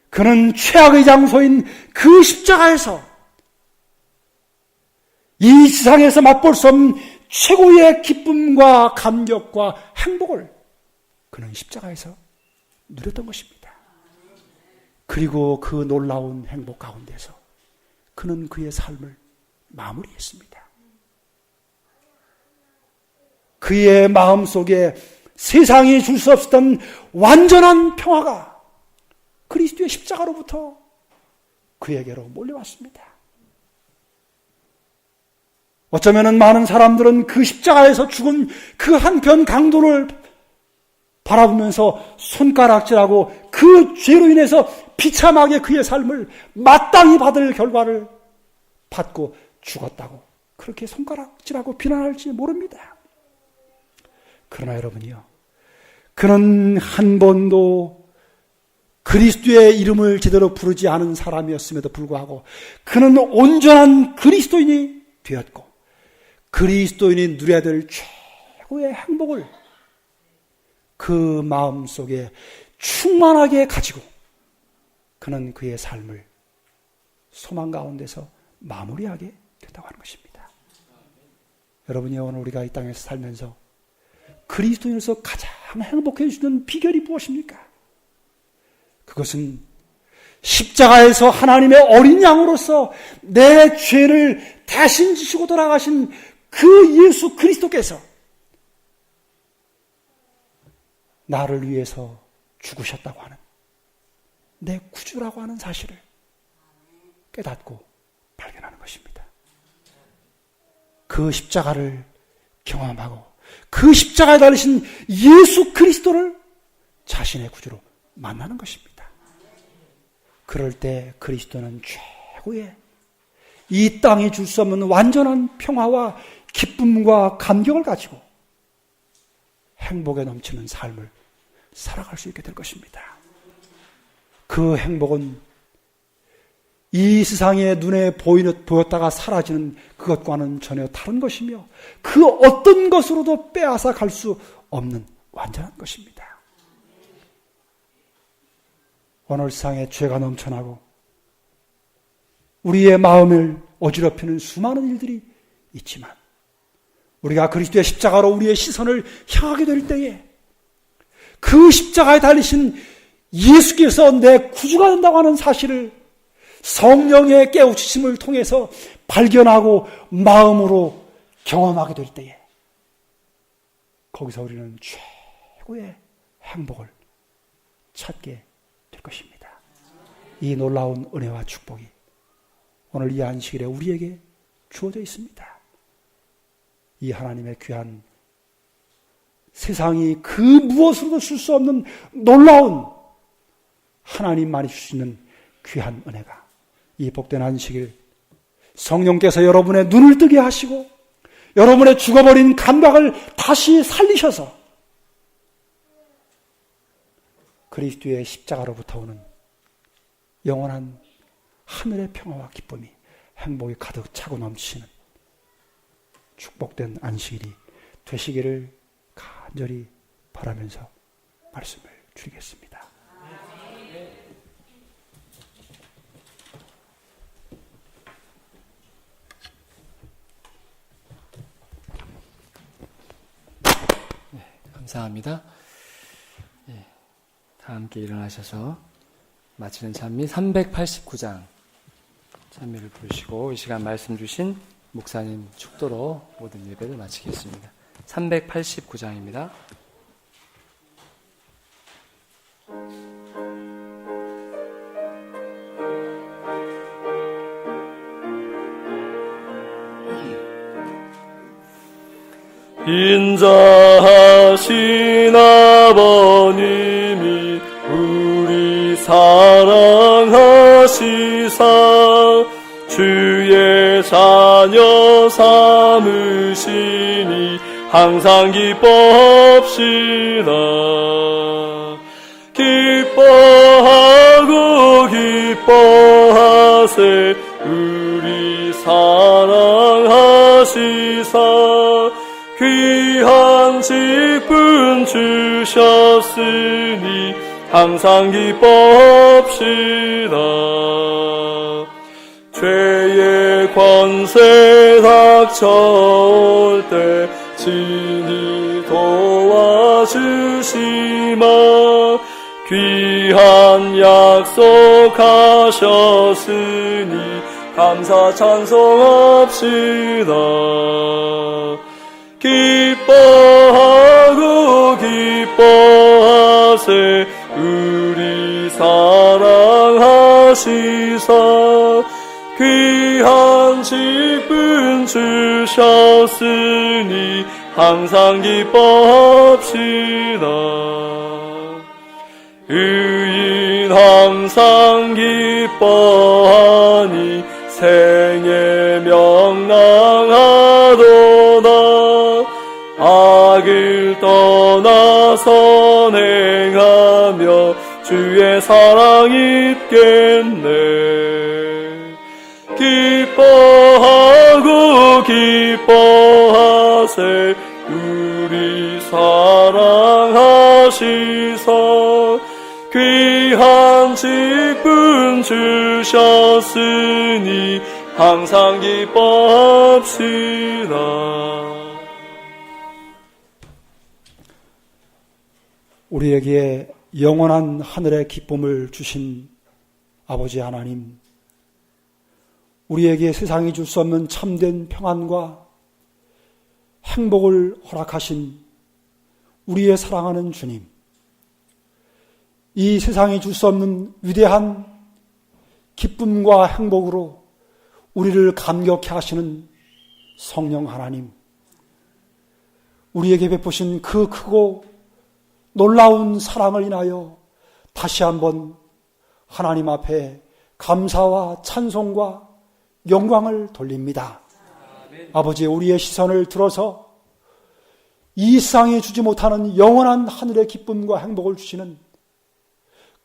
Speaker 1: 그는 최악의 장소인 그 십자가에서 이 세상에서 맛볼 수 없는 최고의 기쁨과 감격과 행복을 그는 십자가에서 누렸던 것입니다. 그리고 그 놀라운 행복 가운데서 그는 그의 삶을 마무리했습니다. 그의 마음속에 세상이 줄 수 없었던 완전한 평화가 그리스도의 십자가로부터 그에게로 몰려왔습니다. 어쩌면 많은 사람들은 그 십자가에서 죽은 그 한편 강도를 바라보면서 손가락질하고 그 죄로 인해서 비참하게 그의 삶을 마땅히 받을 결과를 받고 죽었다고 그렇게 손가락질하고 비난할지 모릅니다. 그러나 여러분이요, 그는 한 번도 그리스도의 이름을 제대로 부르지 않은 사람이었음에도 불구하고 그는 온전한 그리스도인이 되었고 그리스도인이 누려야 될 최고의 행복을 그 마음속에 충만하게 가지고 그는 그의 삶을 소망 가운데서 마무리하게 됐다고 하는 것입니다. 여러분이 오늘 우리가 이 땅에서 살면서 그리스도인으로서 가장 행복해 주는 비결이 무엇입니까? 그것은 십자가에서 하나님의 어린 양으로서 내 죄를 대신 지시고 돌아가신 그 예수 그리스도께서 나를 위해서 죽으셨다고 하는 내 구주라고 하는 사실을 깨닫고 발견하는 것입니다. 그 십자가를 경험하고 그 십자가에 달리신 예수 그리스도를 자신의 구주로 만나는 것입니다. 그럴 때 그리스도는 최고의 이 땅이 줄 수 없는 완전한 평화와 기쁨과 감격을 가지고 행복에 넘치는 삶을 살아갈 수 있게 될 것입니다. 그 행복은 이 세상에 눈에 보였다가 사라지는 그것과는 전혀 다른 것이며 그 어떤 것으로도 빼앗아 갈 수 없는 완전한 것입니다. 오늘 세상에 죄가 넘쳐나고 우리의 마음을 어지럽히는 수많은 일들이 있지만 우리가 그리스도의 십자가로 우리의 시선을 향하게 될 때에 그 십자가에 달리신 예수께서 내 구주가 된다고 하는 사실을 성령의 깨우치심을 통해서 발견하고 마음으로 경험하게 될 때에 거기서 우리는 최고의 행복을 찾게 될 것입니다. 이 놀라운 은혜와 축복이 오늘 이 안식일에 우리에게 주어져 있습니다. 이 하나님의 귀한 세상이 그 무엇으로도 쓸 수 없는 놀라운 하나님만이 줄 수 있는 귀한 은혜가 이 복된 안식일 성령께서 여러분의 눈을 뜨게 하시고 여러분의 죽어버린 감각을 다시 살리셔서 그리스도의 십자가로부터 오는 영원한 하늘의 평화와 기쁨이 행복이 가득 차고 넘치는 축복된 안식일이 되시기를 간절히 바라면서 말씀을 드리겠습니다.
Speaker 2: 네, 감사합니다. 네, 다 함께 일어나셔서 마치는 찬미 389장 찬미를 부르시고 이 시간 말씀 주신 목사님 축도로 모든 예배를 마치겠습니다. 389장입니다.
Speaker 3: 인자하신 아버님이 우리 사랑하시사 주의 자녀 삼으시니 항상 기뻐합시다. 기뻐하고 기뻐하세 우리 사랑하시사 귀한 직분 주셨으니 항상 기뻐합시다. 죄의 권세 닥쳐올 때 친히 도와주시마 귀한 약속하셨으니 감사 찬송합시다. 기뻐하고 기뻐하세 우리 사랑하시사 귀한 직분 주셨으니 항상 기뻐합시다. 의인 항상 기뻐하니 생애 명랑하도다. 악을 떠나 선행하며 주의 사랑 있겠네. 기뻐하고 기뻐하세 우리 사랑하시사 귀한 직분 주셨으니 항상 기뻐합시다.
Speaker 1: 우리에게 영원한 하늘의 기쁨을 주신 아버지 하나님, 우리에게 세상이 줄 수 없는 참된 평안과 행복을 허락하신 우리의 사랑하는 주님, 이 세상이 줄 수 없는 위대한 기쁨과 행복으로 우리를 감격해 하시는 성령 하나님, 우리에게 베푸신 그 크고 놀라운 사랑을 인하여 다시 한번 하나님 앞에 감사와 찬송과 영광을 돌립니다. 아버지, 우리의 시선을 들어서 이 세상에 주지 못하는 영원한 하늘의 기쁨과 행복을 주시는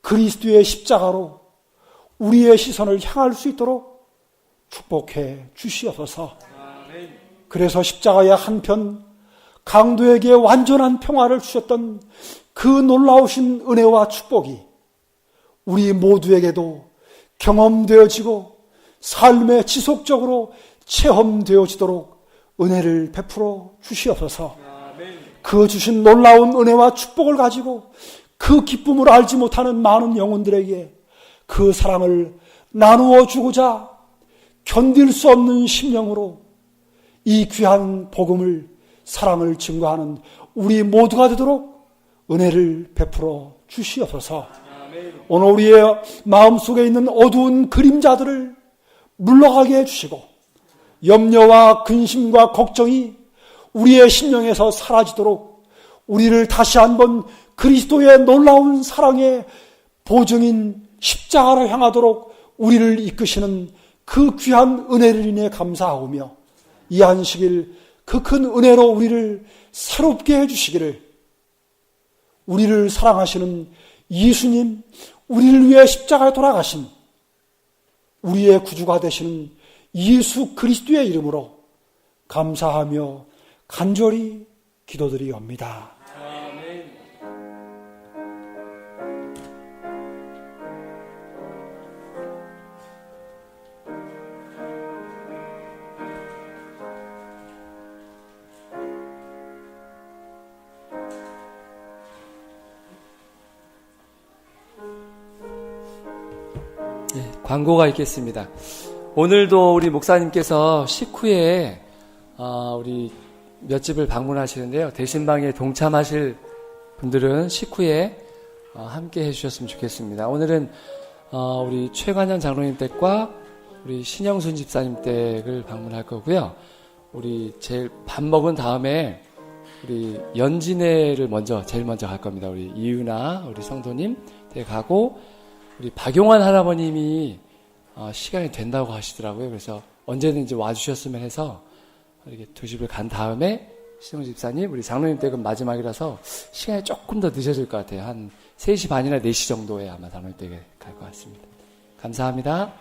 Speaker 1: 그리스도의 십자가로 우리의 시선을 향할 수 있도록 축복해 주시옵소서. 그래서 십자가의 한편 강도에게 완전한 평화를 주셨던 그 놀라우신 은혜와 축복이 우리 모두에게도 경험되어지고 삶에 지속적으로 체험되어지도록 은혜를 베풀어 주시옵소서. 그 주신 놀라운 은혜와 축복을 가지고 그 기쁨을 알지 못하는 많은 영혼들에게 그 사랑을 나누어 주고자 견딜 수 없는 심령으로 이 귀한 복음을, 사랑을 증거하는 우리 모두가 되도록 은혜를 베풀어 주시옵소서. 오늘 우리의 마음속에 있는 어두운 그림자들을 물러가게 해주시고 염려와 근심과 걱정이 우리의 심령에서 사라지도록 우리를 다시 한번 그리스도의 놀라운 사랑의 보증인 십자가로 향하도록 우리를 이끄시는 그 귀한 은혜를 인해 감사하오며 이 안식일 그 큰 은혜로 우리를 새롭게 해주시기를, 우리를 사랑하시는 예수님, 우리를 위해 십자가에 돌아가신 우리의 구주가 되시는 예수 그리스도의 이름으로 감사하며 간절히 기도드리옵니다.
Speaker 2: 광고가 있겠습니다. 오늘도 우리 목사님께서 식후에 우리 몇 집을 방문하시는데요. 대신방에 동참하실 분들은 식후에 함께 해주셨으면 좋겠습니다. 오늘은 우리 최관현 장로님 댁과 우리 신영순 집사님 댁을 방문할 거고요. 우리 제일 밥 먹은 다음에 우리 연진회를 제일 먼저 갈 겁니다. 우리 이유나 우리 성도님 댁 가고, 우리 박용환 할아버님이 시간이 된다고 하시더라고요. 그래서 언제든지 와주셨으면 해서 이렇게 두 집을 간 다음에 신영 집사님, 우리 장로님 댁은 마지막이라서 시간이 조금 더 늦어질 것 같아요. 한 3시 반이나 4시 정도에 아마 장로님 댁에 갈 것 같습니다. 감사합니다.